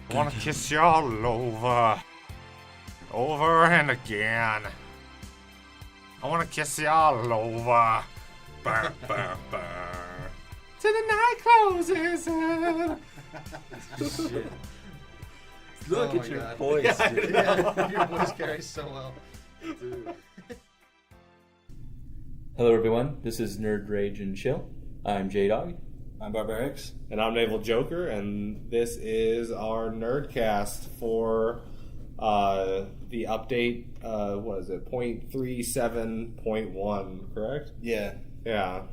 I wanna kiss you all over and again. I wanna kiss you all over. Burr, burr, burr. Till the night closes. Shit. Look Oh at my your God. voice. Yeah, dude. yeah, your voice carries so well. Dude. Hello, everyone. This is Nerd Rage and Chill. I'm J-Dog. I'm Barbarics. And I'm Naval Joker, and this is our NerdCast for the update, what is it, 0.37.1, correct? Yeah. Yeah,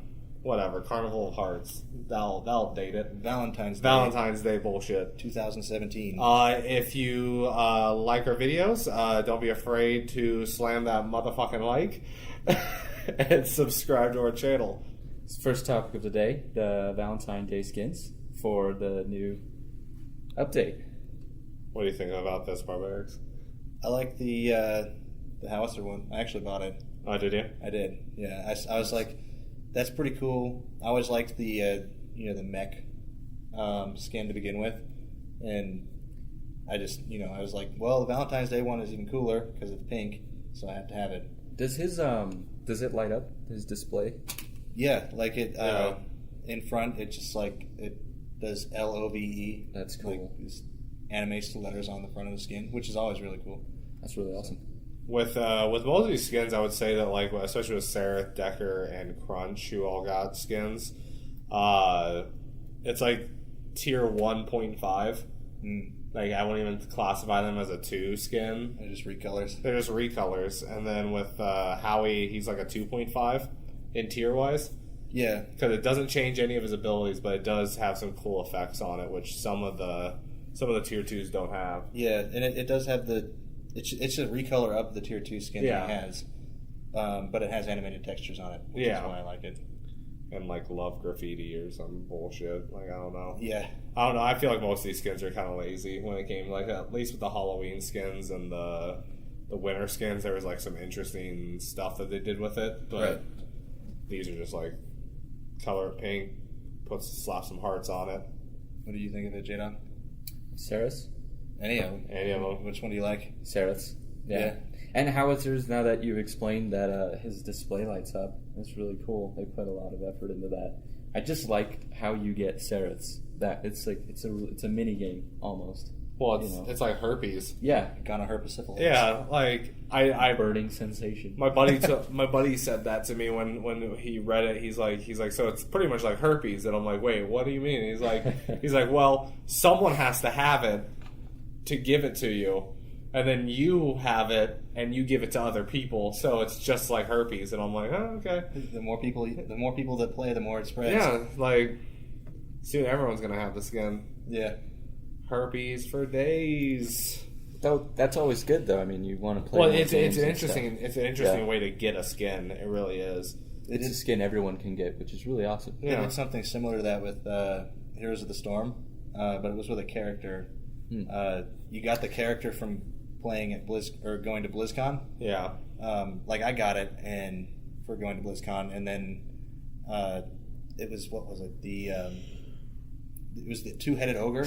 whatever, Carnival of Hearts. That'll date it. Valentine's Day bullshit. 2017. If you like our videos, don't be afraid to slam that motherfucking like and subscribe to our channel. First topic of the day, the Valentine Day skins for the new update. What do you think about this, Barbarics? I like the Howitzer one. I actually bought it. Oh, did you? I did. Yeah. I was like, that's pretty cool. I always liked the the mech skin to begin with, and I just I was like, well, the Valentine's Day one is even cooler because it's pink, so I have to have it. Does it light up his display? Yeah, like it in front. It just like it does LOVE. That's cool. Like this animates the letters on the front of the skin, which is always really cool. That's really awesome. With most of these skins, I would say that, like, especially with Sereth, Decker, and Crunch, who all got skins, it's like tier 1.5. Like, I wouldn't even classify them as a 2 skin. They're just recolors. They're just recolors. And then with Howie, he's like a 2.5 in tier-wise. Yeah. Because it doesn't change any of his abilities, but it does have some cool effects on it, which some of the tier 2s don't have. Yeah, and it does have it's a recolor of the tier 2 skin that it has, but it has animated textures on it, which is why I like it. And like love graffiti or some bullshit. Like, I don't know. Yeah. I don't know. I feel like most of these skins are kind of lazy when it came, like, at least with the Halloween skins and the winter skins, there was like some interesting stuff that they did with it. But these are just like color it pink, slap some hearts on it. What do you think of it, J-Dog? Sereths? Any of them. Any of them. Which one do you like? Sereths. Yeah. And Howitzers, now that you've explained that his display lights up, that's really cool. They put a lot of effort into that. I just like how you get Sereths. That it's like it's a mini game almost. Well, it's like herpes. Yeah, Gonorrhea herpes. Yeah, like I burning sensation. My buddy said that to me when he read it. He's like, so it's pretty much like herpes, and I'm like, wait, what do you mean? He's like, well, someone has to have it to give it to you, and then you have it and you give it to other people, so it's just like herpes. And I'm like, oh, okay. The more people that play, the more it spreads. Yeah, like soon everyone's gonna have the skin. Yeah. Herpes for days. Though that's always good, though. I mean, you want to play. Well, more it's games an and interesting way to get a skin. It really is. It's a skin everyone can get, which is really awesome. They did something similar to that with Heroes of the Storm, but it was with a character. You got the character from playing at going to BlizzCon. Yeah. Like I got it and for going to BlizzCon, and then it was it was the 2-headed ogre.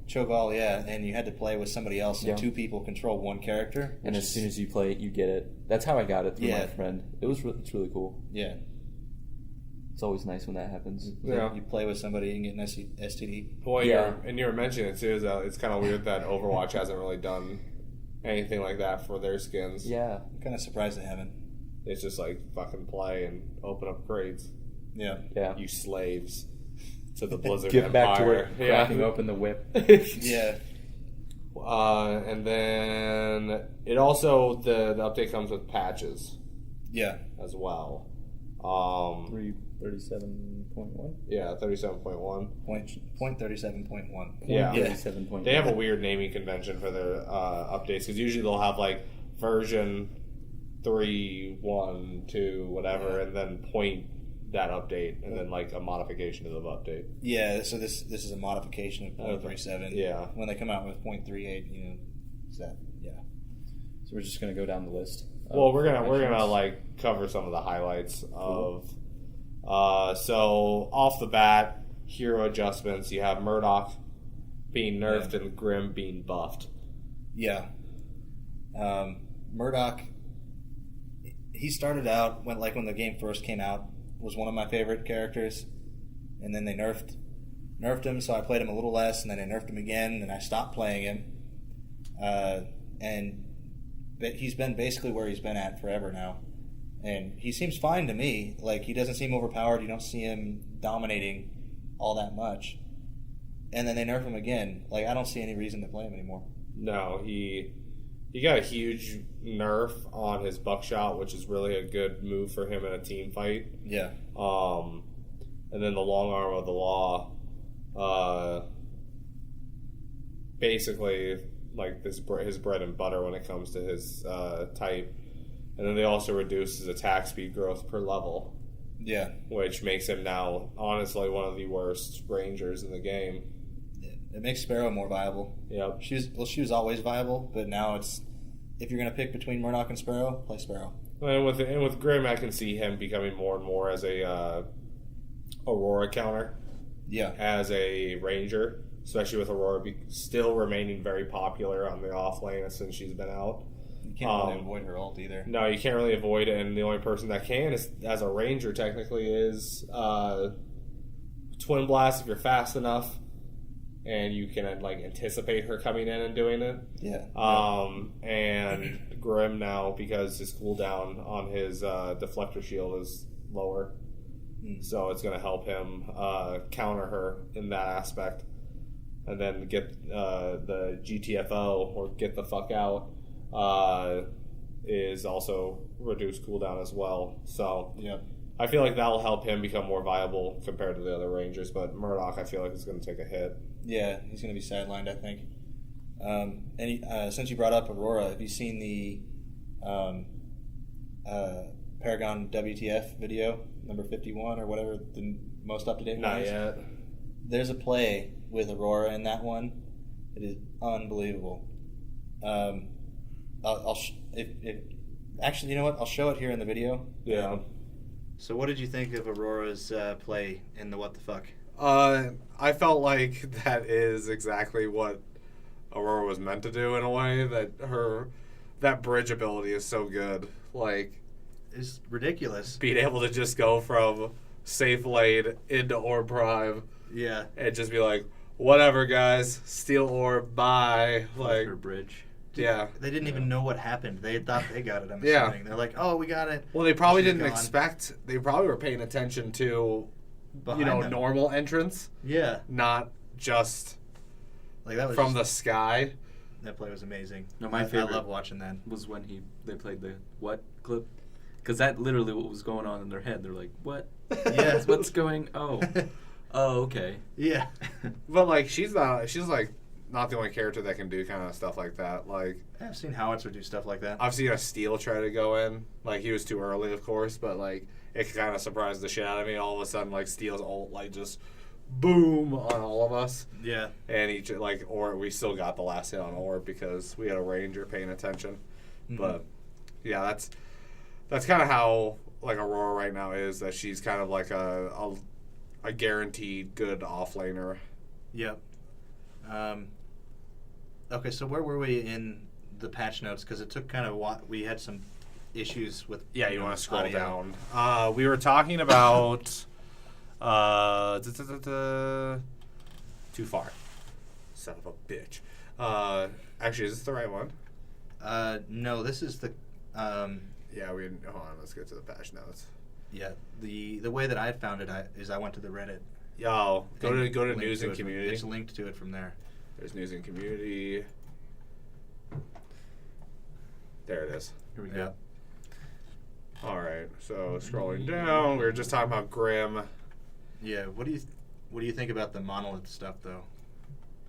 Cho'Gall, yeah, and you had to play with somebody else, and 2 people control one character. And as soon as you play it, you get it. That's how I got it through my friend. It's really cool. Yeah. It's always nice when that happens. Yeah. You play with somebody and get an STD. Well, and you were mentioning it too. It's kind of weird that Overwatch hasn't really done anything like that for their skins. Yeah. I'm kind of surprised they haven't. It's just like fucking play and open up crates. Yeah. You slaves to the Blizzard Get Empire. back to work, cracking open the whip. Yeah. And then it also the update comes with patches. Yeah. As well. 37.1. Yeah, 37.1. Point 37.1. Yeah. 37.1. They have a weird naming convention for their updates because usually they'll have like version 3, 1, 2, whatever, and then point that update, and then like a modification of the update. Yeah, so this is a modification of 0.37. Yeah. When they come out with 0.38, it's that. Yeah. So we're just gonna go down the list. Well, we're gonna like cover some of the highlights of. So off the bat, hero adjustments. You have Murdoch being nerfed and Grim being buffed. Yeah. Murdoch, he started out when the game first came out, was one of my favorite characters, and then they nerfed him, so I played him a little less, and then they nerfed him again, and I stopped playing him. But he's been basically where he's been at forever now, and he seems fine to me. Like, he doesn't seem overpowered. You don't see him dominating all that much, and then they nerf him again. Like, I don't see any reason to play him anymore. No, he got a huge nerf on his buckshot, which is really a good move for him in a team fight. Yeah. And then the long arm of the law, basically like his bread and butter when it comes to his type. And then they also reduce his attack speed growth per level. Yeah. Which makes him now, honestly, one of the worst rangers in the game. It makes Sparrow more viable. Yep. She was always viable, but now it's, if you're going to pick between Murdoch and Sparrow, play Sparrow. And with Grim, I can see him becoming more and more as a Aurora counter. Yeah. As a ranger, especially with Aurora still remaining very popular on the off lane since she's been out. You can't really avoid her ult either. No, you can't really avoid it, and the only person that can is, as a ranger, technically, is Twin Blast if you're fast enough, and you can anticipate her coming in and doing it. Yeah. And Grim now, because his cooldown on his deflector shield is lower, so it's going to help him counter her in that aspect, and then get the GTFO or get the fuck out. Is also reduced cooldown as well. So yeah, I feel like that'll help him become more viable compared to the other rangers. But Murdoch, I feel like, is going to take a hit. Yeah, he's going to be sidelined, I think. Since you brought up Aurora, have you seen the Paragon WTF video, number 51 or whatever, the most up-to-date one Not is? yet. There's a play with Aurora in that one. It is unbelievable. Actually, you know what? I'll show it here in the video. Yeah. So what did you think of Aurora's play in the What the Fuck? I felt like that is exactly what Aurora was meant to do in a way. That bridge ability is so good. Like, It's ridiculous. being able to just go from safe lane into orb prime Yeah. and just be like, whatever, guys, steal orb, bye. Like Like, bridge. yeah. They didn't even know what happened. They thought they got it, I'm Yeah. assuming. They're like, oh, we got it. Well, they probably She's didn't gone. expect. They probably were paying attention to, Behind them. normal entrance, Yeah. not just Like that was from just- the sky. That play was amazing. No, my I favorite love watching that. was when they played the what clip, because that literally what was going on in their head. They're like, what? Yeah. What's going? Oh, okay. Yeah. But like, she's not the only character that can do kind of stuff like that. Like, I've seen Howitzer do stuff like that. I've seen a Steel try to go in. Like, he was too early, of course, but like, it kind of surprised the shit out of me. All of a sudden, like, Steel's ult just boom on all of us. Yeah. And we still got the last hit on Orb because we had a ranger paying attention. Mhm. But yeah, that's kind of how like Aurora right now is. That she's kind of like a guaranteed good offlaner. Yep. Okay, so where were we in the patch notes? Because it took kind of we had some issues with. Yeah, you want to scroll audio. down. We were talking about too far. Son of a bitch. Actually, is this the right one? No, this is the. Yeah, hold on. Let's get to the patch notes. Yeah, the way that I found it is I went to the Reddit. Yo, go to linked news and it. community. It's linked to it from there. There's news and community. There it is. Here we go. All right. So scrolling down, we were just talking about Grim. Yeah. What do you think about the monolith stuff though?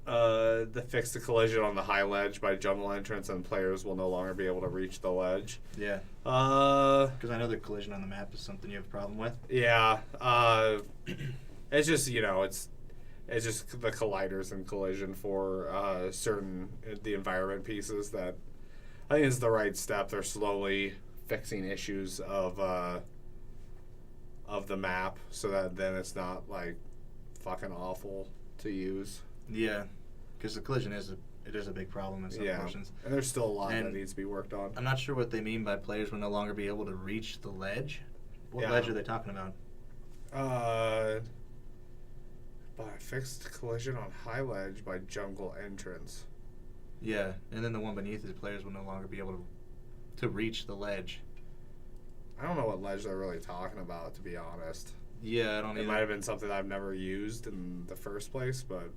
The fix the collision on the high ledge by jungle entrance, and players will no longer be able to reach the ledge. Yeah. Because I know the collision on the map is something you have a problem with. Yeah. It's just it's just the colliders and collision for certain the environment pieces that I think is the right step. They're slowly fixing issues of the map so that then it's not like fucking awful to use. Yeah. because the collision is a big problem in some portions. And there's still a lot that And needs to be worked on. I'm not sure what they mean by players will no longer be able to reach the ledge. What ledge are they talking about? By fixed collision on high ledge by jungle entrance. Yeah, and then the one beneath it, players will no longer be able to reach the ledge. I don't know what ledge they're really talking about, to be honest. Yeah, I don't It either. might have been something I've never used in the first place, but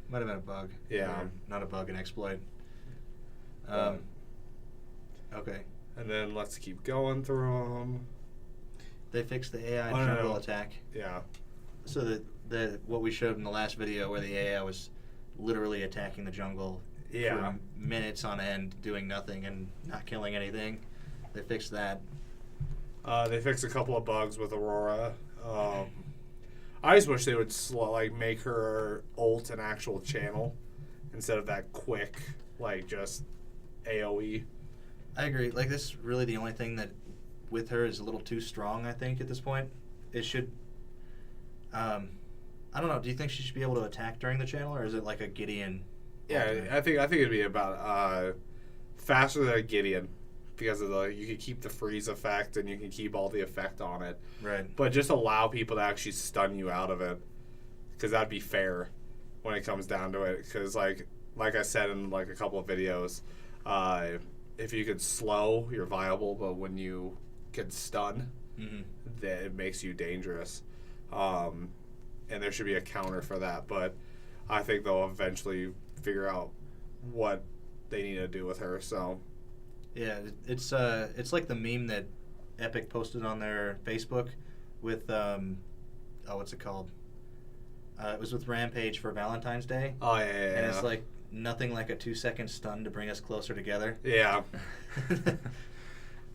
Might have been a bug. Yeah. Or not a bug, an exploit. Okay. and then let's keep going through them. They fixed the AI Oh, no, jungle no. attack. Yeah. So that what we showed in the last video where the AI was literally attacking the jungle Yeah. for minutes on end, doing nothing and not killing anything. They fixed that. They fixed a couple of bugs with Aurora. I just wish they would make her ult an actual channel instead of that quick, just AoE. I agree. Like, this is really the only thing that with her is a little too strong, I think, at this point. It should... I don't know. Do you think she should be able to attack during the channel, or is it like a Gideon? Yeah, ultimate? I think it'd be about faster than a Gideon because of you can keep the freeze effect and you can keep all the effect on it. Right. But just allow people to actually stun you out of it, because that'd be fair when it comes down to it. Because like I said in a couple of videos, if you could slow, you're viable, but when you can stun, then it makes you dangerous. And there should be a counter for that. But I think they'll eventually figure out what they need to do with her. So Yeah, it's like the meme that Epic posted on their Facebook with what's it called? It was with Rampage for Valentine's Day. yeah. And it's like nothing like a 2-second stun to bring us closer together. Yeah.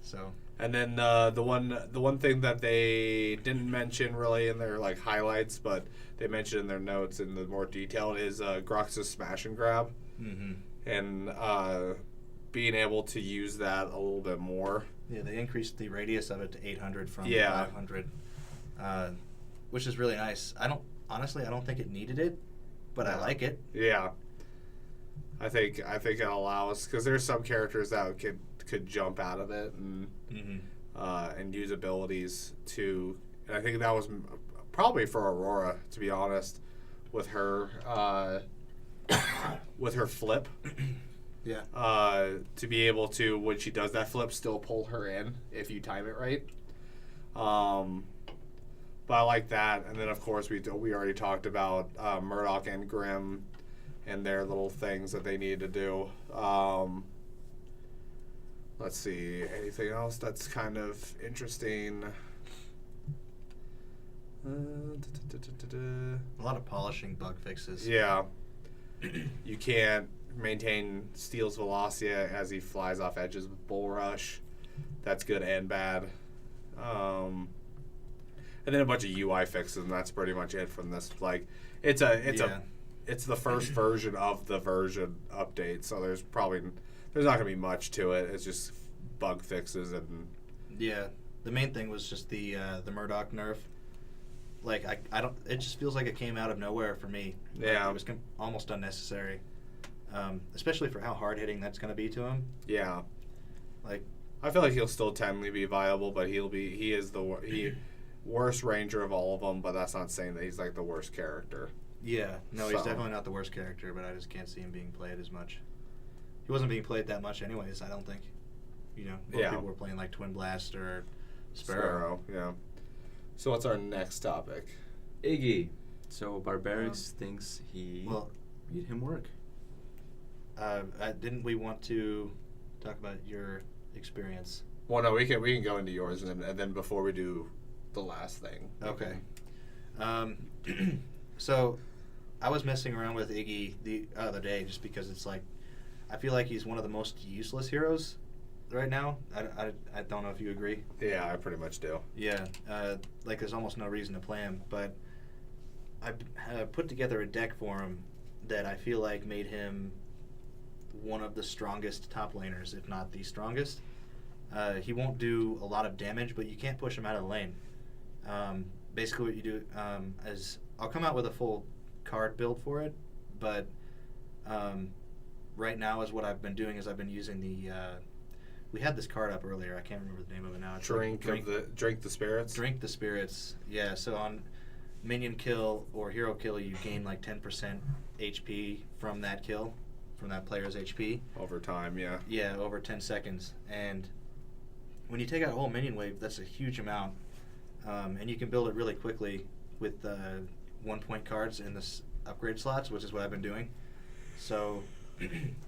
So. And then the one thing that they didn't mention really in their highlights, but they mentioned in their notes in the more detailed is Grox's smash and grab, and being able to use that a little bit more. Yeah, they increased the radius of it to 800 from Yeah. 500, which is really nice. I don't think it needed it, but I like it. Yeah, I think it allows, because there's some characters that could jump out of it and use abilities to. And I think that was probably for Aurora, to be honest, with her flip. Yeah. To be able to, when she does that flip, still pull her in if you time it right. But I like that. And then, of course, we already talked about Murdoch and Grimm and their little things that they need to do. Let's see. Anything else that's kind of interesting? A lot of polishing bug fixes. Yeah. You can't maintain Steel's velocity as he flies off edges with Bull Rush. That's good and bad. And then a bunch of UI fixes, and that's pretty much it from this. It's the first version of the version update, so there's not gonna be much to it. It's just bug fixes and Yeah, the main thing was just the Murdoch nerf. I don't. It just feels like it came out of nowhere for me. Yeah. It was almost unnecessary, especially for how hard hitting that's going to be to him. yeah. Like, I feel like he'll still technically be viable, but he is the worst ranger of all of them. But that's not saying that he's the worst character. yeah, no, he's So. definitely not the worst character, but I just can't see him being played as much. He wasn't being played that much, anyways. I don't think. Most Yeah. people were playing Twin Blast or Sparrow. Yeah. So what's our next topic? Iggy. So Barbarics thinks he made him work. Didn't we want to talk about your experience? Well, no, we can go into yours and then before we do the last thing. Okay. So, I was messing around with Iggy the other day just because it's I feel like he's one of the most useless heroes right now. I don't know if you agree. Yeah, I pretty much do. Yeah. There's almost no reason to play him, but I put together a deck for him that I feel like made him one of the strongest top laners, if not the strongest. He won't do a lot of damage, but you can't push him out of the lane. Basically what you do is I'll come out with a full card build for it, but Right now is what I've been doing is I've been using the we had this card up earlier. I can't remember the name of it now. It's Drink the spirits. Drink the spirits. Yeah. So on minion kill or hero kill, you gain like 10% HP from that kill, from that player's HP Over time, yeah. Yeah, over 10 seconds. And when you take out a whole minion wave, that's a huge amount, and you can build it really quickly with 1-point cards in the upgrade slots, which is what I've been doing. So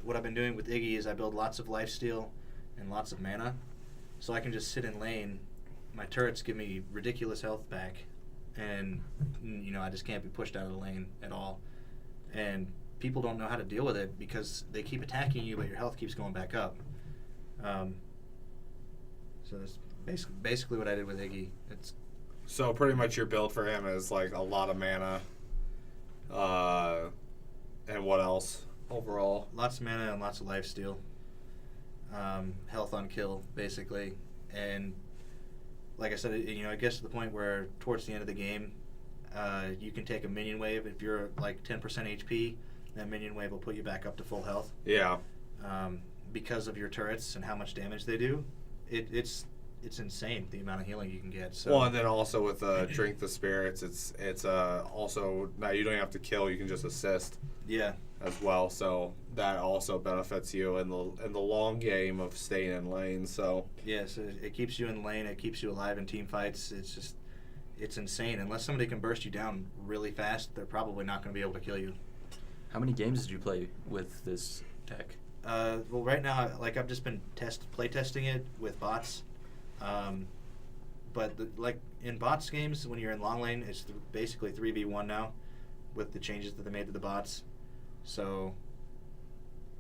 what I've been doing with Iggy is I build lots of lifesteal and lots of mana, so I can just sit in lane. My turrets give me ridiculous health back, and I just can't be pushed out of the lane at all. And people don't know how to deal with it because they keep attacking you, but your health keeps going back up. So that's basically what I did with Iggy. So pretty much your build for him is like a lot of mana, and what else overall? Lots of mana and lots of lifesteal. Health on kill, basically. And like I said, it gets to the point where towards the end of the game, you can take a minion wave. If you're like 10% HP, that minion wave will put you back up to full health. Yeah. Because of your turrets and how much damage they do, it's insane the amount of healing you can get. So. Well, and then also with Drink the Spirits, it's also now you don't have to kill; you can just assist. Yeah. As well, so that also benefits you in the long game of staying in lane. So yeah, so it keeps you in lane. It keeps you alive in team fights. It's insane. Unless somebody can burst you down really fast, they're probably not going to be able to kill you. How many games did you play with this deck? Well, right now, I've just been play testing it with bots. But in bots games, when you're in long lane, it's basically 3v1 now, with the changes that they made to the bots. So,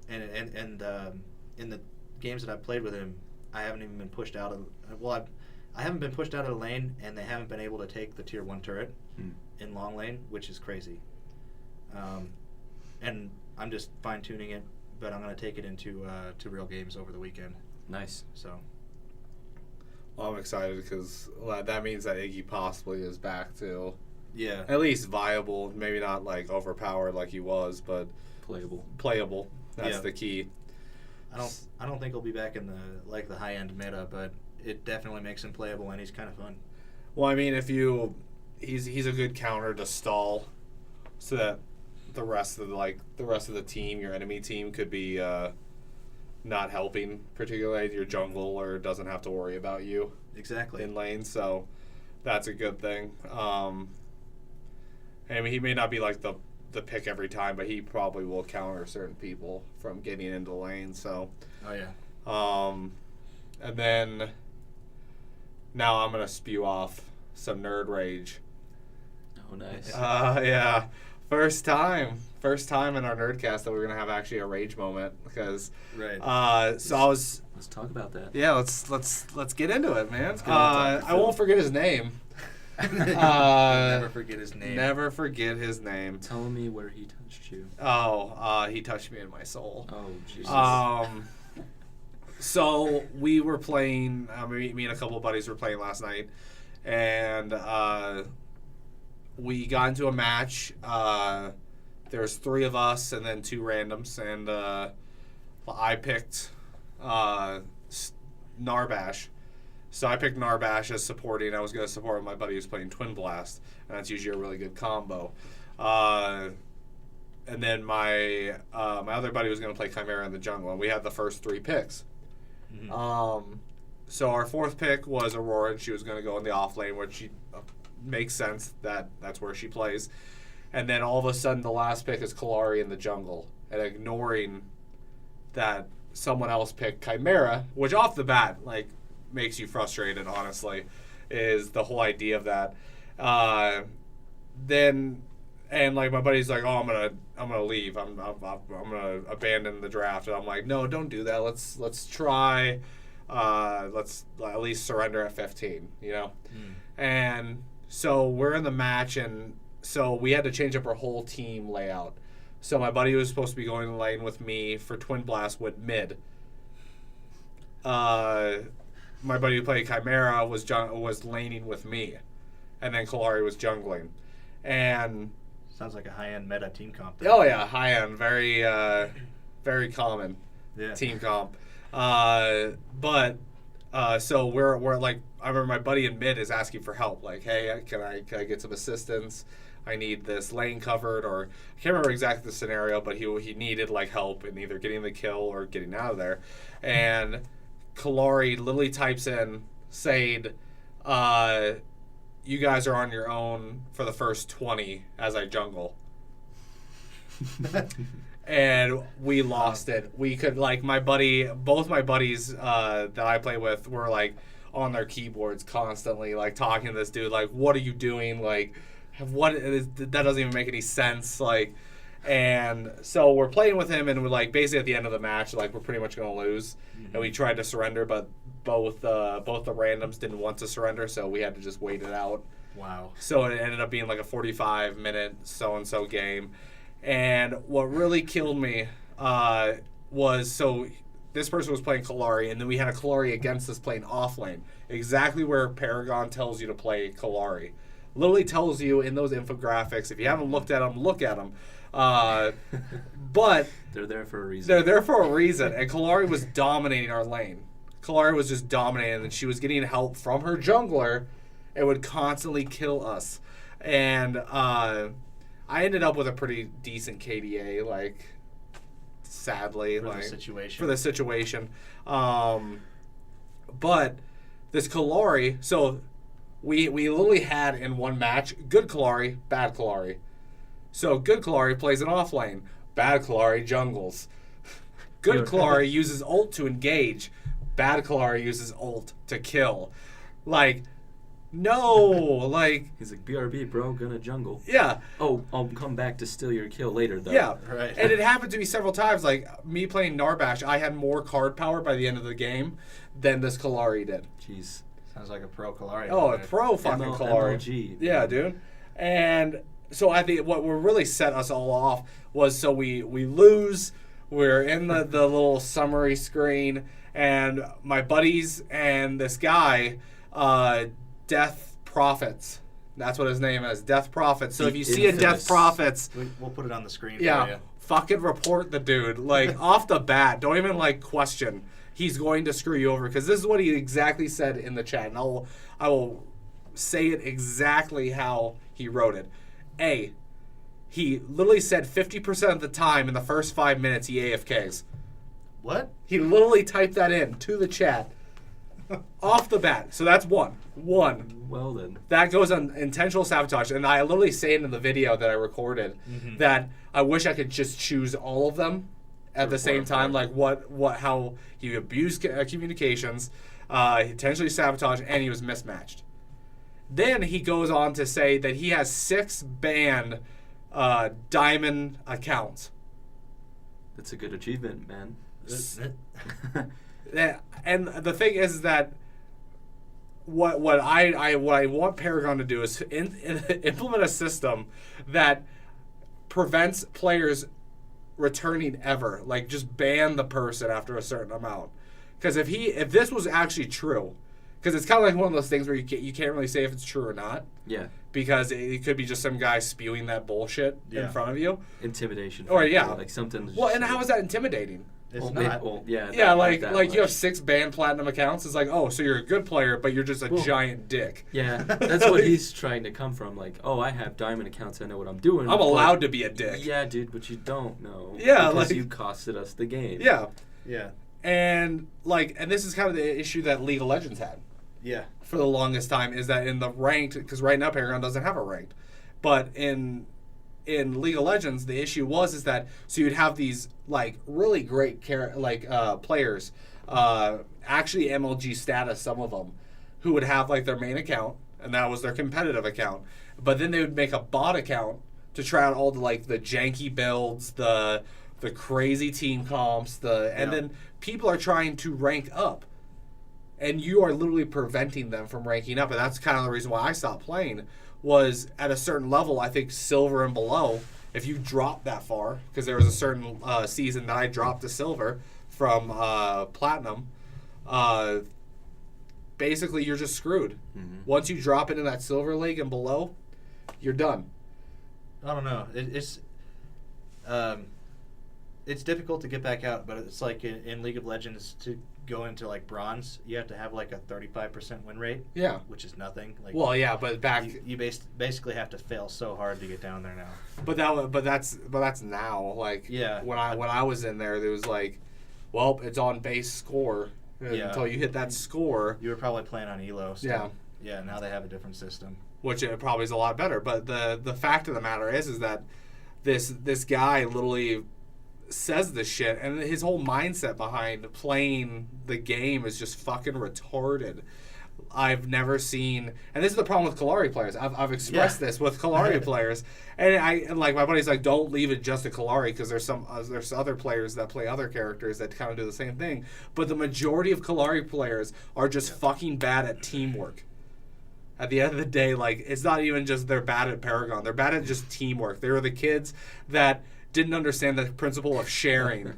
and in the games that I've played with him, I haven't even been pushed out of. Well, I haven't been pushed out of the lane, and they haven't been able to take the tier 1 turret in long lane, which is crazy. And I'm just fine tuning it, but I'm going to take it into to real games over the weekend. Nice. So. Well, I'm excited because that means that Iggy possibly is back to. Yeah. At least viable, maybe not like overpowered like he was, but playable. That's the key. I don't think he'll be back in the high end meta, but it definitely makes him playable and he's kind of fun. Well, I mean, he's a good counter to stall, so that the rest of the team, your enemy team, could be not helping, particularly your jungle, or doesn't have to worry about you exactly in lane. So that's a good thing. I mean, he may not be like the pick every time, but he probably will counter certain people from getting into lane. So, oh yeah. And then now I'm gonna spew off some nerd rage. Oh, nice. Yeah, first time in our NerdCast that we're gonna have actually a rage moment because. Right. Let's talk about that. Yeah, let's get into it, man. I won't forget his name. Never forget his name. Never forget his name. Tell me where he touched you. Oh, he touched me in my soul. Oh, Jesus. So we were playing, me and a couple of buddies were playing last night, and we got into a match. There's 3 of us and then 2 randoms, and I picked Narbash. So I picked Narbash as supporting. I was going to support my buddy who's playing Twin Blast, and that's usually a really good combo. And then my other buddy was going to play Chimera in the jungle, and we had the first 3 picks. Mm-hmm. So our 4th pick was Aurora, and she was going to go in the off lane, which makes sense that that's where she plays. And then all of a sudden, the last pick is Kalari in the jungle, and ignoring that someone else picked Chimera, which off the bat, makes you frustrated, honestly, is the whole idea of that. Then my buddy's like, "Oh, I'm gonna leave. I'm gonna abandon the draft." And I'm like, "No, don't do that. Let's try. Let's at least surrender at 15, you know." And so we're in the match, and so we had to change up our whole team layout. So my buddy was supposed to be going in lane with me for Twin Blast, went mid. My buddy who played Chimera was laning with me, and then Kalari was jungling, and Sounds like a high-end meta team comp. Oh yeah, high end, very very common team comp. So we're like, I remember my buddy in mid is asking for help. Like, hey, can I get some assistance? I need this lane covered, or I can't remember exactly the scenario, but he needed like help in either getting the kill or getting out of there. And Kalari literally types in saying, you guys are on your own for the first 20 as I jungle. And we lost it. We could, like, both my buddies that I play with were, like, on their keyboards constantly, like, talking to this dude, like, what are you doing? Like, that doesn't even make any sense. Like, and so we're playing with him, and we're, like, basically at the end of the match, like, we're pretty much going to lose. Mm-hmm. And we tried to surrender, but both the randoms didn't want to surrender, so we had to just wait it out. Wow. So it ended up being, like, a 45-minute so-and-so game. And what really killed me was, so this person was playing Kalari, and then we had a Kalari against us playing off lane. Exactly where Paragon tells you to play Kalari. Literally tells you in those infographics. If you haven't looked at them, look at them. But they're there for a reason. They're there for a reason. And Kalari was dominating our lane. Kalari was just dominating, and she was getting help from her jungler and would constantly kill us. And I ended up with a pretty decent KDA, like, sadly. For like, the situation. But this Kalari, so we literally had in one match, good Kalari, bad Kalari. So good Kalari plays an off lane. Bad Kalari jungles. Good Kalari uses ult to engage. Bad Kalari uses ult to kill. Like, no, like... He's like, BRB, bro, gonna jungle. Yeah. Oh, I'll come back to steal your kill later, though. Yeah, right. And it happened to me several times. Like, me playing Narbash, I had more card power by the end of the game than this Kalari did. Jeez. Sounds like a pro Kalari. Oh, a pro fucking Kalari. MLG. Yeah, dude. And so I think what really set us all off was, so we lose, we're in the little summary screen, and my buddies and this guy... Death Prophets. That's what his name is. Death Prophets. So if you see a Death Prophets... We'll put it on the screen for you. Fucking report the dude. Like, off the bat. Don't even, like, question. He's going to screw you over. Because this is what he exactly said in the chat. And I will say it exactly how he wrote it. A, he literally said 50% of the time in the first 5 minutes he AFKs. What? He literally typed that in to the chat. Off the bat. So that's one. Well then. That goes on intentional sabotage. And I literally say it in the video that I recorded that I wish I could just choose all of them at the same time. Like how he abused communications, intentionally sabotage, and he was mismatched. Then he goes on to say that he has 6 banned diamond accounts. That's a good achievement, man. And the thing is that what I want Paragon to do is implement a system that prevents players returning ever. Like, just ban the person after a certain amount. Because if this was actually true, because it's kind of like one of those things where you can't really say if it's true or not. Yeah. Because it could be just some guy spewing that bullshit in front of you. Intimidation. Or like something. Well, and how is that intimidating? It's not. Yeah, like you have 6 banned platinum accounts. It's like, oh, so you're a good player, but you're just a giant dick. Yeah, that's what he's trying to come from. Like, oh, I have diamond accounts. I know what I'm doing. I'm allowed to be a dick. Yeah, dude, but you don't know. Yeah, because like, you costed us the game. Yeah. Yeah. And this is kind of the issue that League of Legends had. Yeah. For the longest time, is that in the ranked, because right now Paragon doesn't have a ranked, but in League of Legends, the issue is that so you'd have these like really great players, actually MLG status, some of them, who would have like their main account, and that was their competitive account, but then they would make a bot account to try out all the like the janky builds, the crazy team comps, and then people are trying to rank up. And you are literally preventing them from ranking up. And that's kind of the reason why I stopped playing, was at a certain level, I think silver and below, if you drop that far, because there was a certain season that I dropped to silver from platinum, basically you're just screwed. Mm-hmm. Once you drop into that silver league and below, you're done. I don't know. It's difficult to get back out, but it's like in League of Legends to go into like bronze, you have to have like a 35% win rate. Yeah. Which is nothing. Like, Well, yeah, but back. you basically have to fail so hard to get down there now. But that's now. Like, Yeah. When I was in there was like, well, it's on base score until you hit that score. You were probably playing on Elo. Still. Yeah. Yeah. Now they have a different system. Which it probably is a lot better. But the fact of the matter is that this guy literally says this shit, and his whole mindset behind playing the game is just fucking retarded. I've never seen, and this is the problem with Kalari players. I've expressed this with Kalari players, and like my buddy's like, don't leave it just to Kalari because there's other players that play other characters that kind of do the same thing. But the majority of Kalari players are just fucking bad at teamwork. At the end of the day, like, it's not even just they're bad at Paragon. They're bad at just teamwork. They were the kids that didn't understand the principle of sharing.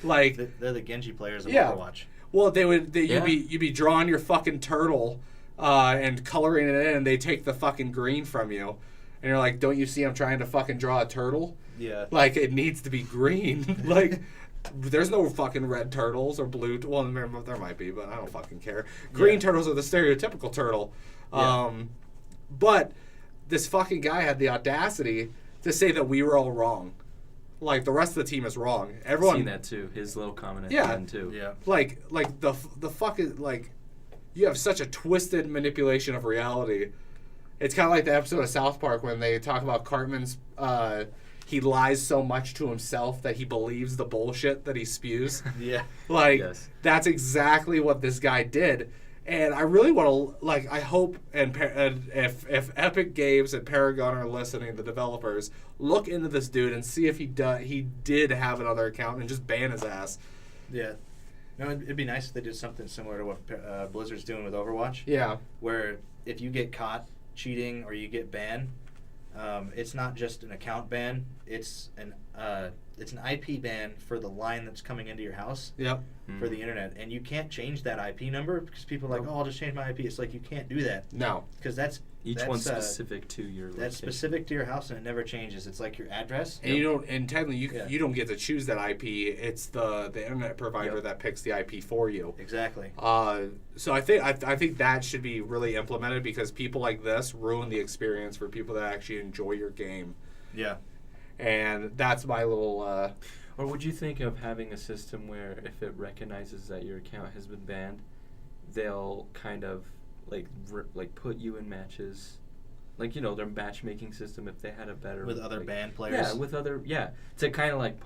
Like, they're the Genji players of Yeah. Overwatch. well, you'd be drawing your fucking turtle and coloring it in, and they take the fucking green from you, and you're like, don't you see I'm trying to fucking draw a turtle? Yeah. Like, it needs to be green. Like, there's no fucking red turtles or blue. Well, there might be, but I don't fucking care. Green turtles are the stereotypical turtle. Yeah. But this fucking guy had the audacity to say that we were all wrong. Like, the rest of the team is wrong. Everyone I've seen that too. His little comment at Yeah. the end too. Yeah. like the fuck is like, you have such a twisted manipulation of reality. It's kind of like the episode of South Park when they talk about Cartman's he lies so much to himself that he believes the bullshit that he spews. Yeah. Like, Yes. that's exactly what this guy did. And I really want to, like, I hope, and if Epic Games and Paragon are listening, the developers, look into this dude and see if he did have another account and just ban his ass. Yeah. No, it'd be nice if they did something similar to what Blizzard's doing with Overwatch. Yeah. Where if you get caught cheating or you get banned, it's not just an account ban. It's an IP ban for the line that's coming into your house Yep. for the internet, and you can't change that IP number because people are like, "Oh, I'll just change my IP." It's like you can't do that No. because that's Each one's specific to your That's location. specific to your house, and it never changes. It's like your address. And you don't, and technically Yeah. you don't get to choose that IP. It's the internet provider Yep. that picks the IP for you. Exactly. So I think that should be really implemented because people like this ruin the experience for people that actually enjoy your game. Yeah. And that's my little. Or would you think of having a system where if it recognizes that your account has been banned, they'll kind of like put you in matches, like, you know, their matchmaking system if they had a better With other like, band players. Yeah, with other to kind of like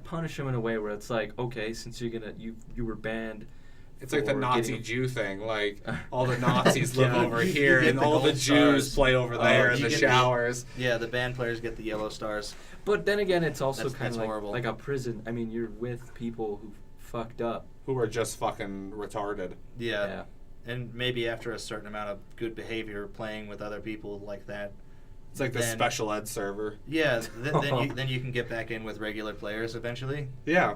punish them in a way where it's like, okay, since you were banned. It's like the for Nazi getting- Jew thing. Like, all the Nazis live Yeah. over You here, get and the all the gold Jews stars. play over there in you the get showers. Yeah, the band players get the yellow stars. But then again, it's also That's kind of horrible. like a prison. I mean, you're with people who fucked up. Who are just fucking retarded. Yeah. And maybe after a certain amount of good behavior, playing with other people like that. It's like the Then- special ed server. Yeah, then you can get back in with regular players eventually. Yeah.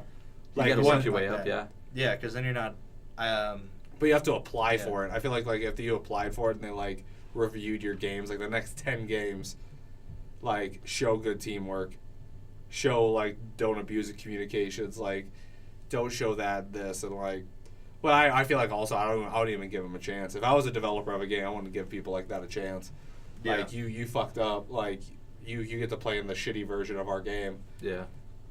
You gotta one- work your way like up, that. yeah. Yeah, because then you're not. But you have to apply Yeah. for it. I feel like if you applied for it and they like reviewed your games, like the next 10 games, like show good teamwork, show like don't abuse the communications, like don't show this and like. Well, I feel like also I don't even give them a chance. If I was a developer of a game, I want to give people like that a chance. Yeah. Like you fucked up. Like you get to play in the shitty version of our game. Yeah.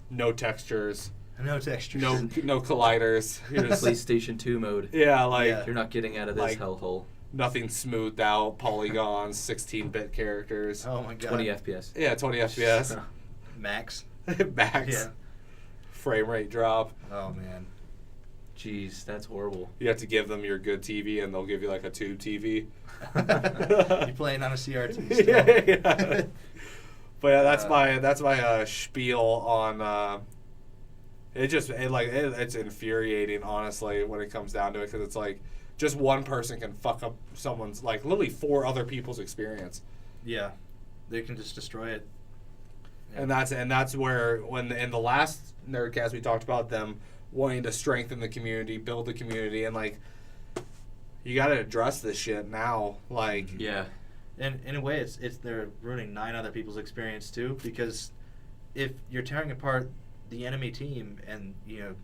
No textures. No textures. No colliders. You're just, PlayStation 2 mode. yeah, like Yeah. You're not getting out of this Like- hellhole. nothing smoothed out, polygons, 16-bit characters. Oh my god. 20 FPS. Yeah, 20 FPS. Max. Max. Yeah. Frame rate drop. Oh man. Jeez, that's horrible. You have to give them your good TV, and they'll give you like a tube TV. You playing on a CRT still? yeah. But yeah, that's my spiel on. It's infuriating, honestly, when it comes down to it, because it's like just one person can fuck up someone's, like, literally 4 other people's experience. Yeah. They can just destroy it. And that's where, when in the last Nerdcast we talked about them wanting to strengthen the community, build the community, and like you got to address this shit now. Like, Yeah. And in a way, it's they're ruining 9 other people's experience too, because if you're tearing apart the enemy team and you're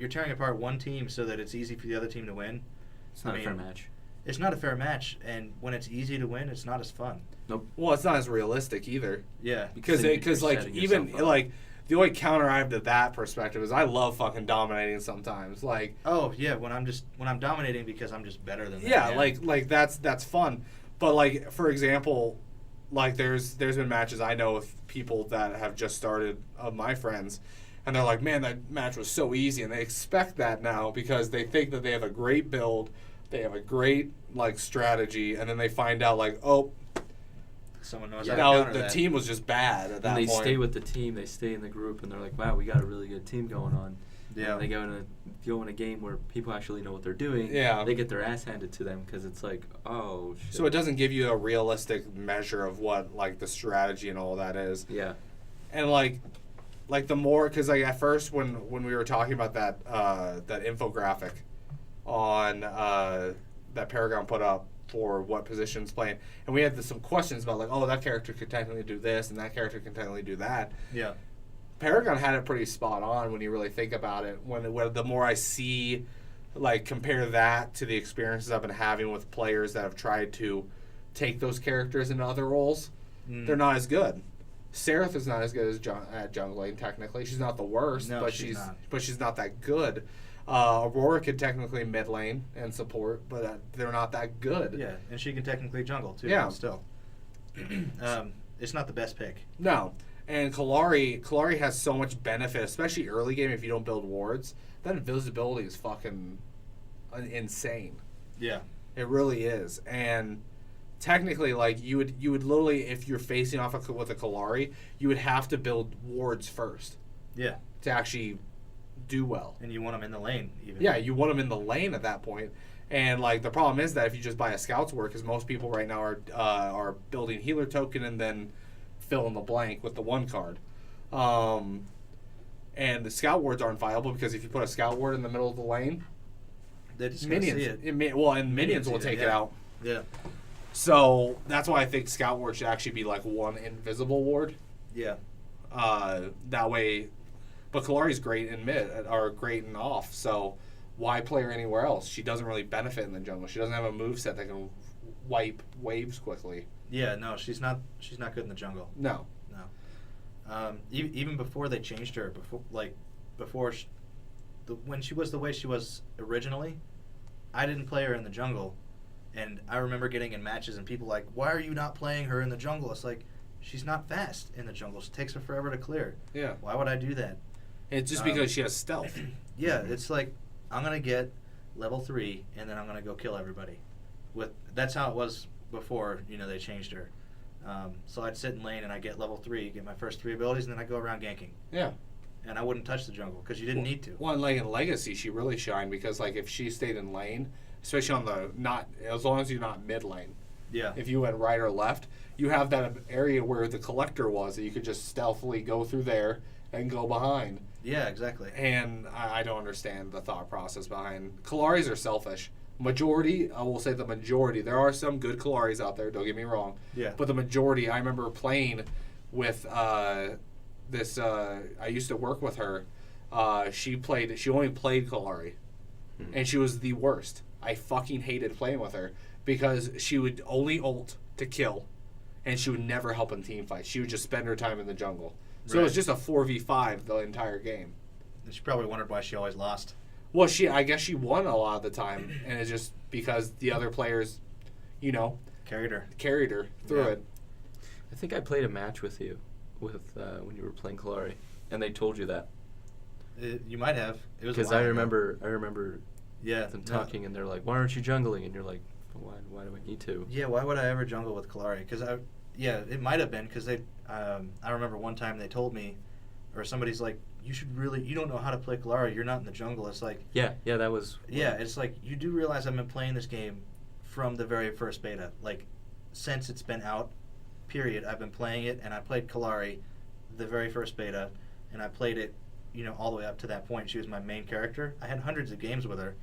tearing apart one team so that it's easy for the other team to win. It's not a fair match. It's not a fair match, and when it's easy to win, it's not as fun. Nope. Well, it's not as realistic either. Yeah, Because like even like the only counter I have to that perspective is I love fucking dominating sometimes. Like oh yeah, when I'm dominating because I'm just better than them. yeah, like that's fun. But like for example, like there's been matches I know with people that have just started of my friends, and they're like, man, that match was so easy, and they expect that now because they think that they have a great build, they have a great like strategy, and then they find out like, oh, someone knows how to now counter the that. team was just bad at that And they point. stay with the team, they stay in the group, and they're like, wow, we got a really good team going on. Yeah. And they go in a game where people actually know what they're doing. Yeah. They get their ass handed to them because it's like, oh, shit. So it doesn't give you a realistic measure of what like the strategy and all that is. Yeah. And like the more, because like at first when we were talking about that that infographic on that Paragon put up for what positions playing, and we had some questions about like, oh, that character could technically do this and that character can technically do that. Yeah. Paragon had it pretty spot on when you really think about it. When the more I see, like compare that to the experiences I've been having with players that have tried to take those characters into other roles, they're not as good. Seraph is not as good as at jungling. Technically, she's not the worst, No, but she's not that good. Aurora could technically mid lane and support, but they're not that good. Yeah, and she can technically jungle too. Yeah. But still, it's not the best pick. No. And Kalari has so much benefit, especially early game if you don't build wards. That invisibility is fucking insane. Yeah. It really is. And technically, like you would literally, if you're facing off with a Kalari, you would have to build wards first Yeah. to actually do well. And you want them in the lane even. Yeah, you want them in the lane at that point. And like the problem is that if you just buy a Scout's Word, because most people right now are building healer token and then fill in the blank with the one card. And the Scout Wards aren't viable because if you put a Scout Ward in the middle of the lane, They're just gonna see it. minions will take it out. Yeah. So that's why I think Scout Ward should actually be like one invisible ward. Yeah. That way, but Kalari's great in mid or great in off. So why play her anywhere else? She doesn't really benefit in the jungle. She doesn't have a moveset that can wipe waves quickly. Yeah. No, she's not good in the jungle. No. Even before they changed her, when she was the way she was originally, I didn't play her in the jungle, and I remember getting in matches and people like, why are you not playing her in the jungle? It's like, she's not fast in the jungle. It takes her forever to clear. Yeah. Why would I do that? It's just because she has stealth. Yeah, it's like, I'm gonna get level 3 and then I'm gonna go kill everybody. That's how it was before they changed her. So I'd sit in lane and I'd get level 3, get my first 3 abilities, and then I'd go around ganking. Yeah. And I wouldn't touch the jungle because you didn't need to. Well, like in Legacy, she really shined because like if she stayed in lane, especially on the as long as you're not mid lane. Yeah. If you went right or left, you have that area where the collector was that you could just stealthily go through there and go behind. Yeah, exactly. And I don't understand the thought process behind Kalaris are selfish. Majority, I will say the majority. There are some good Kalaris out there. Don't get me wrong. Yeah. But the majority, I remember playing with this. I used to work with her. She only played Kalari, and she was the worst. I fucking hated playing with her because she would only ult to kill, and she would never help in team fights. She would just spend her time in the jungle. So it was just a 4v5 the entire game. And she probably wondered why she always lost. Well, I guess she won a lot of the time, and it's just because the other players, Carried her through Yeah. it. I think I played a match with you when you were playing Kalari, and they told you that. You might have. It was Because I remember Yeah. them talking, and they're like, "Why aren't you jungling?" And you're like, "Why do I need to?" Yeah. Why would I ever jungle with Kalari? Because it might have been because they. I remember one time they told me, or somebody's like, you don't know how to play Kalari. You're not in the jungle. It's like. Yeah, that was. Yeah, it's like you do realize I've been playing this game from the very first beta. Like, since it's been out, period, I've been playing it, and I played Kalari the very first beta, and I played it, all the way up to that point. She was my main character. I had hundreds of games with her,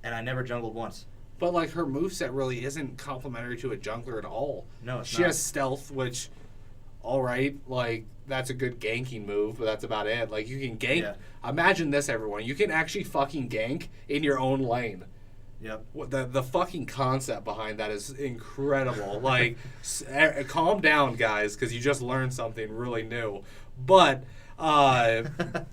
and I never jungled once. But like her moveset really isn't complementary to a jungler at all. No, it's she not. has stealth, which, all right, like that's a good ganking move, but that's about it. Like you can gank. Yeah. Imagine this, everyone. You can actually fucking gank in your own lane. Yep. The fucking concept behind that is incredible. Like, calm down, guys, because you just learned something really new. But, blown.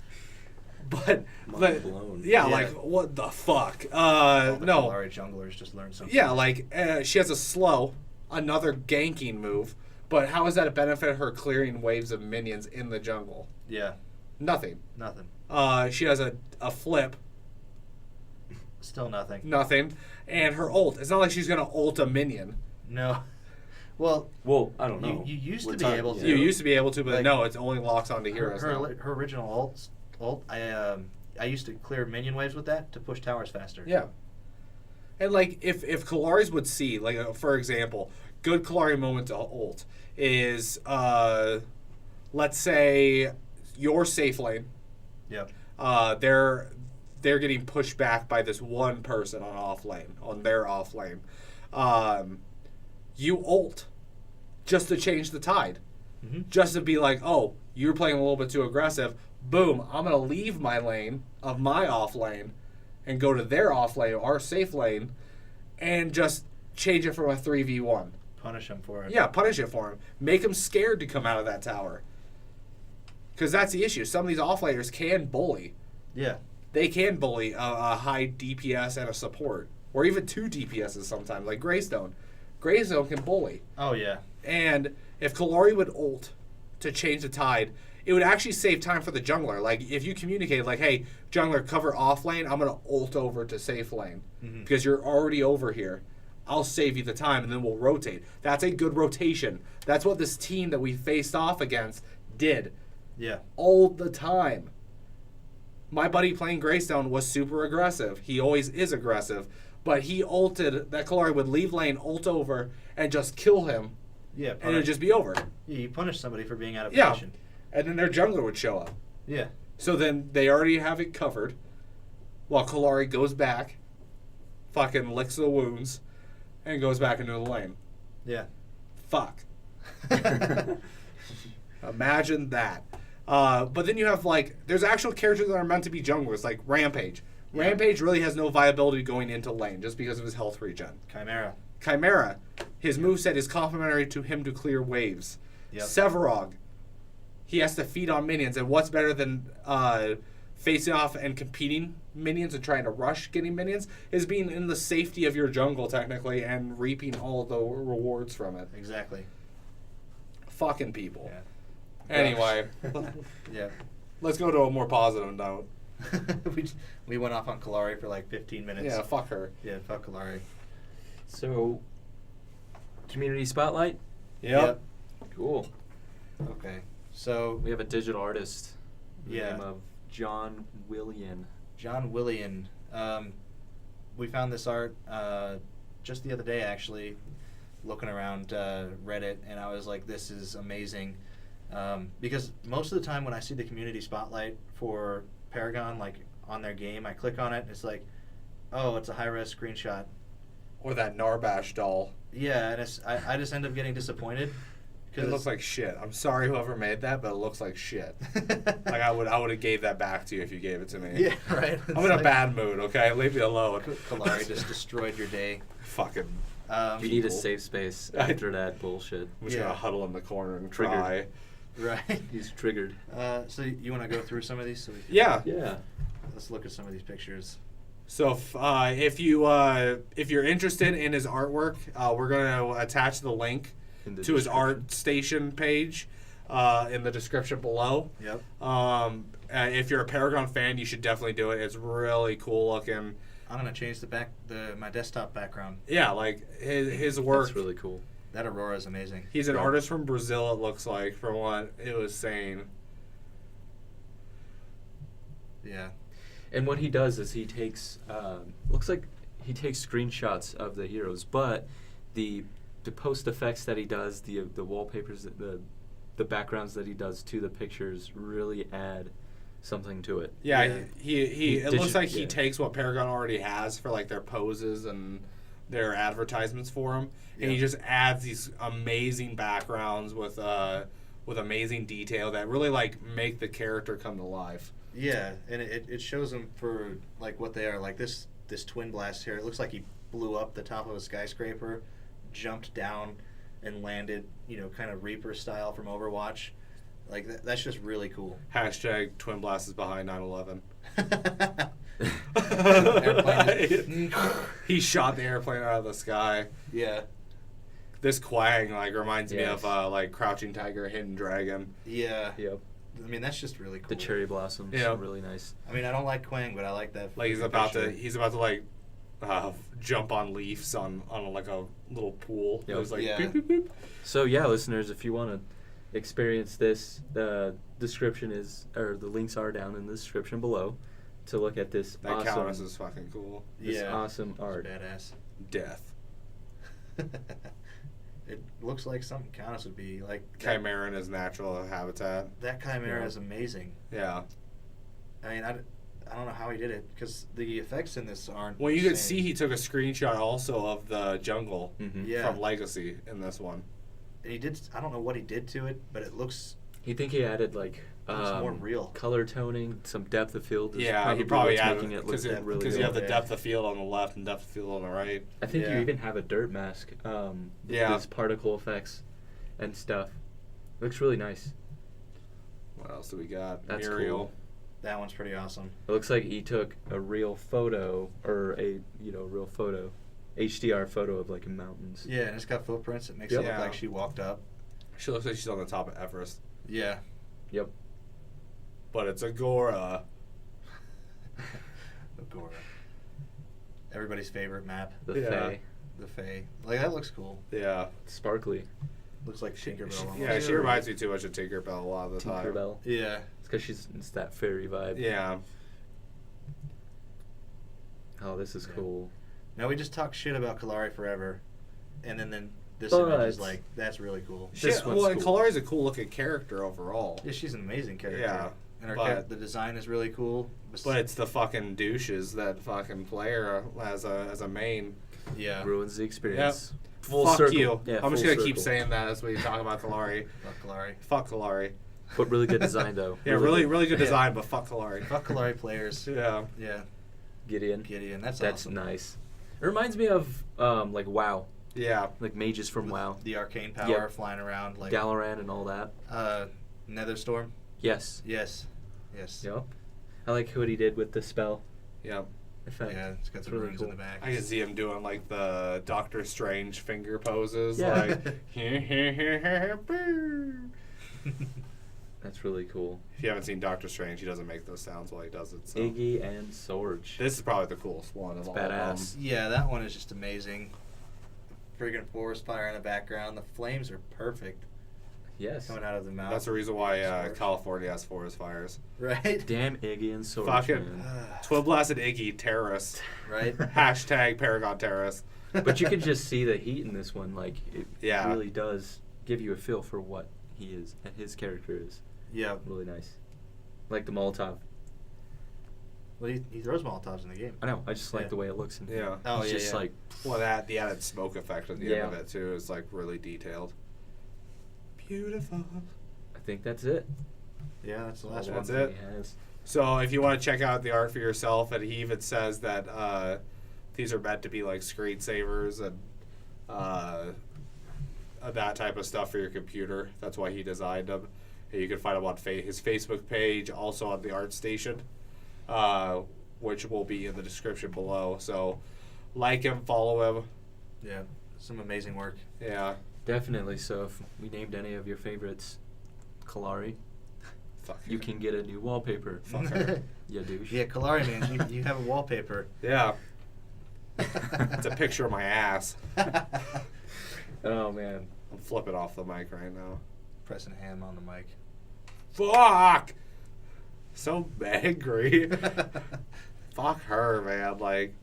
Yeah, Yeah. like what the fuck? All the No, Kalari junglers just learned something. yeah, like she has a slow, another ganking move. But how is that a benefit her clearing waves of minions in the jungle? Yeah. Nothing. Nothing. She has a flip. Still nothing. Nothing. And her ult. It's not like she's gonna ult a minion. No. Well, I don't know. you used We're to be talking- able to. You used to be able to, but Like, no, it only locks onto heroes. her, now. her original ult. I used to clear minion waves with that to push towers faster. Yeah. And like if Kalaris would see, like for example, good Kalari moment to ult is let's say your safe lane. Yep. They're getting pushed back by this one person on their off lane. You ult just to change the tide. Mm-hmm. Just to be like, oh, you're playing a little bit too aggressive. Boom, I'm going to leave my lane of my off lane and go to their off lane, our safe lane, and just change it from a 3v1. Punish him for it. Yeah, punish it for him. Make him scared to come out of that tower. Because that's the issue. Some of these offlaners can bully. Yeah. They can bully a high DPS and a support. Or even 2 DPSs sometimes, like Greystone. Greystone can bully. Oh yeah. And if Kalari would ult to change the tide, it would actually save time for the jungler. Like, if you communicate, like, hey, jungler, cover off lane, I'm going to ult over to safe lane. Mm-hmm. Because you're already over here. I'll save you the time, and then we'll rotate. That's a good rotation. That's what this team that we faced off against did. Yeah. All the time. My buddy playing Greystone was super aggressive. He always is aggressive. But he ulted, that Kalari would leave lane, ult over, and just kill him. Yeah. And it would just be over. Yeah, you punish somebody for being out of Yeah. position. And then their jungler would show up. Yeah. So then they already have it covered. While Kalari goes back, fucking licks the wounds, and goes back into the lane. Yeah. Fuck. Imagine that. But then you have, like, there's actual characters that are meant to be junglers, like Rampage. Yeah. Rampage really has no viability going into lane just because of his health regen. Chimera, his moveset is complementary to him to clear waves. Yep. Sevarog, he has to feed on minions, and what's better than facing off and competing minions and trying to rush getting minions is being in the safety of your jungle, technically, and reaping all the rewards from it. Exactly. Fucking people. Yeah. Anyway, Yeah. let's go to a more positive note. we went off on Kalari for like 15 minutes. Yeah, fuck her. Yeah, fuck Kalari. So, community spotlight. Yep. Cool. Okay. So We have a digital artist. By the Yeah. name of John Willian. John Willian. We found this art just the other day, actually, looking around Reddit, and I was like, this is amazing. Because most of the time when I see the community spotlight for Paragon, like on their game, I click on it, and it's like, oh, it's a high-res screenshot. Or that Narbash doll. Yeah, and I just end up getting disappointed. It looks like shit. I'm sorry whoever made that, but it looks like shit. Like I would have gave that back to you if you gave it to me. Yeah, right. I'm in a bad mood, okay? Leave me alone. Kalari just destroyed your day. Fucking. You need a People. safe space after that bullshit. I'm just Yeah. gonna huddle in the corner and Triggered. cry. Right. He's triggered. So you want to go through some of these? Yeah. Yeah. Let's look at some of these pictures. So if you're interested in his artwork, we're gonna attach the link In the to his description. art station page in the description below. Yep. If you're a Paragon fan, you should definitely do it. It's really cool looking. I'm gonna change my desktop background. Yeah, like his work. That's really cool. That Aurora is amazing. He's an Right. artist from Brazil, it looks like, from what it was saying. Yeah. And what he does is he takes, looks like he takes screenshots of the heroes, but the post effects that he does, the wallpapers, the backgrounds that he does to the pictures really add something to it. Yeah, Yeah. he it looks like he yeah. takes what Paragon already has for like their poses and their advertisements for him, and he just adds these amazing backgrounds with amazing detail that really like make the character come to life. Yeah, and it shows them for like what they are. Like this twin blast here, it looks like he blew up the top of a skyscraper, jumped down, and landed, kind of Reaper style from Overwatch. Like that's just really cool. Hashtag Twin Blast is behind 9/11. He shot the airplane out of the sky. Yeah. This Quang reminds me of like Crouching Tiger, Hidden Dragon. Yeah. Yep. I mean, that's just really cool. The cherry blossoms. Yeah. Really nice. I mean, I don't like Quang, but I like that. Like he's about to like jump on leaves on like a little pool. Yep. It was like Yeah. boop, boop, boop. So yeah, listeners, if you want to experience this, the links are down in the description below to look at this That awesome, Callus is fucking cool. this awesome art. Badass. Death. It looks like something Countess would be like. Chimera in his natural habitat. That Chimera Yeah. is amazing. Yeah. I mean, I don't know how he did it because the effects in this aren't. Well, you could insane. see he took a screenshot also of the jungle Mm-hmm. Yeah. from Legacy in this one. And he did. I don't know what he did to it, but it looks. You think he added like Looks more real. color toning, some depth of field? Is Yeah, he probably what's added making it look because really you real. have the Yeah. depth of field on the left and depth of field on the right. I think Yeah. you even have a dirt mask. With Yeah. these particle effects and stuff. Looks really nice. What else do we got? That's Muriel. cool. That one's pretty awesome. It looks like he took a real photo or a real photo, HDR photo of like mountains. Yeah, and it's got footprints. It makes Yep. it look Yeah. like she walked up. She looks like she's on the top of Everest, Yeah. Yep. but it's Agora. Agora. Everybody's favorite map. The Yeah. Fae. The Fae. Like, that looks cool. Yeah. Sparkly. Looks like Tinkerbell. almost. Yeah, she reminds me too much of Tinkerbell a lot of the time. Tinkerbell. Yeah. It's because it's that fairy vibe. Yeah. Oh, this is Yeah. cool. Now, we just talk shit about Kalari forever, and then this But- image is like, that's really cool. This one's Well, and cool. Kalari's a cool looking character overall. Yeah, she's an amazing character. Yeah, And her but- the design is really cool. But it's the fucking douches that fucking play her as a main. yeah. Ruins the experience. Full Fuck circle. you. Yeah, I'm just full gonna keep circle. saying that as we talk about Kalari. Fuck Kalari. Fuck Kalari. But really good design though. Yeah, really good Yeah. design, but fuck Kalari. Fuck Kalari players. Yeah. Yeah. Gideon. Gideon. That's awesome. nice. It reminds me of like WoW, Yeah. like mages from With WoW, The arcane power Yep. flying around. Like, Dalaran and all that. Netherstorm. Yes. Yes. Yes. Yep. I like what he did with the spell Yeah. effect. Yeah, it's got It's the really runes cool. in the back. I can see him doing like the Doctor Strange finger poses. Yeah. Like, boo. That's really cool. If you haven't seen Doctor Strange, he doesn't make those sounds while he does it. So. Iggy and Sorge. This is probably the coolest one of all badass. of them. Yeah, that one is just amazing. Friggin' forest fire in the background. The flames are perfect Yes. coming out of the mouth. That's the reason why Sorge. California has forest fires. Right? Damn Iggy and Sorge. Fucking Man. Twin Blasted Iggy terrorist. Right? Hashtag Paragon terrorist. But you can just see the heat in this one. Like it Yeah. really does give you a feel for what he is and his character is. Yeah. Really nice. Like the Molotov. Well, he throws Molotovs in the game. I know. I just like Yeah. the way it looks. In Yeah. Oh, it's yeah, just yeah. like Well, the added smoke effect at the Yeah. end of it too is like really detailed. Beautiful. I think that's it. Yeah, that's the last That's one. it. He has. So if you want to check out the art for yourself, and he even says that these are meant to be like screensavers and that type of stuff for your computer. That's why he designed them. And you can find him on his Facebook page, also on the Art Station, which will be in the description below. So like him, follow him. Yeah. Some amazing work. Yeah. Definitely. So if we named any of your favorites, Kalari, Fuck you her. can get a new wallpaper. Fuck her. You douche. Yeah, Kalari, man, you have a wallpaper. Yeah. It's a picture of my ass. Oh man. I'm flipping off the mic right now. Pressing a ham on the mic. Fuck! So angry. Fuck her, man. Like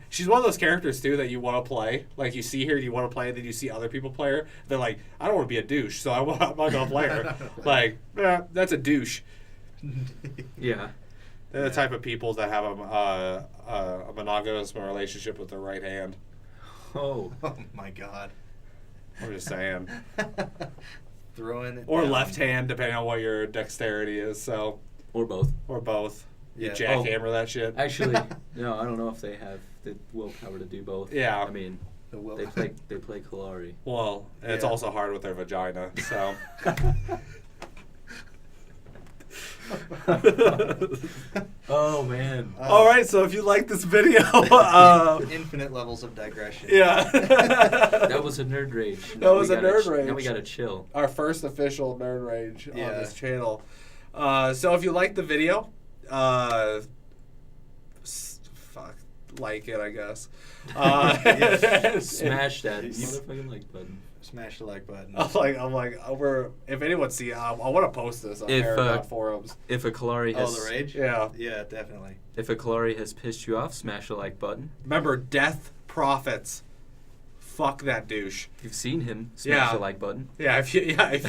she's one of those characters too that you want to play. Like you see her, and you want to play, and then you see other people play her. They're like, I don't want to be a douche, so I'm not gonna play her. Like, that's a douche. Yeah. They're the type of people that have a monogamous relationship with their right hand. Oh. Oh my God. I'm just saying. Throwing it Or down. left hand, depending on what your dexterity is. So, Or both. or both. You Yeah. jackhammer that shit. Actually, no, I don't know if they have the willpower to do both. Yeah. I mean, The will. they play Kalari. Well, and it's Yeah. also hard with their vagina. So. Oh man. All right. So if you like this video, Infinite levels of digression. yeah. That was a nerd rage. That was a we gotta nerd rage. Now we gotta chill. Our first official nerd rage on Yeah. this channel. So if you like the video, like it, I guess. Smash that You- motherfucking like button. Smash the like button. I'm like, if anyone see, I want to post this on If, Paragon forums. If a Kalari Oh, has the rage? Yeah. Yeah, definitely. if a Kalari has pissed you off, smash the like button. Remember, death profits. Fuck that douche. If you've seen him, smash Yeah. the like button. Yeah, if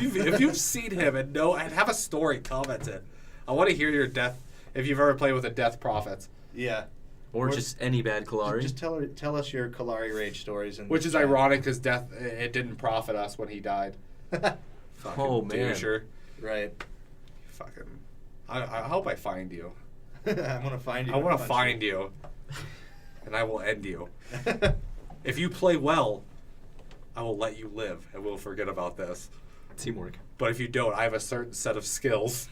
you've seen him and have a story, comment it. I want to hear your death. If you've ever played with a death prophets, Yeah. Or Or- just any bad Kalari. Just tell us your Kalari rage stories. which is ironic because death it didn't profit us when he died. Fucking Oh, man. doucher. Right. Fucking. I hope I find you. I'm gonna find you. I want to find you, and I will end you. If you play well, I will let you live, and we'll forget about this. Teamwork. But if you don't, I have a certain set of skills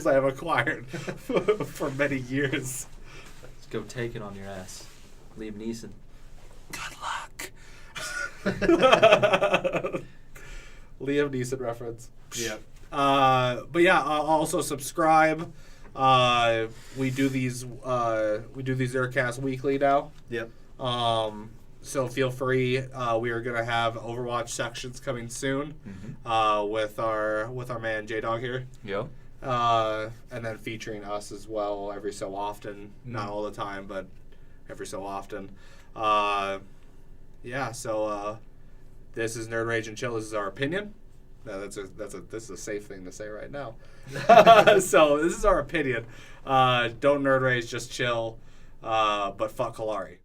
I have acquired for many years. Let's go take it on your ass. Liam Neeson. Good luck. Liam Neeson reference. Yeah. But yeah, also subscribe. We do these NerdCast weekly now. Yep. So feel free. We are gonna have Overwatch sections coming soon. With our man J Dog here. Yo. And then featuring us as well every so often. Not all the time, but every so often. Yeah. So this is Nerd Rage and Chill. This is our opinion. This is a safe thing to say right now. So this is our opinion. Don't nerd rage, just chill. But fuck Kalari.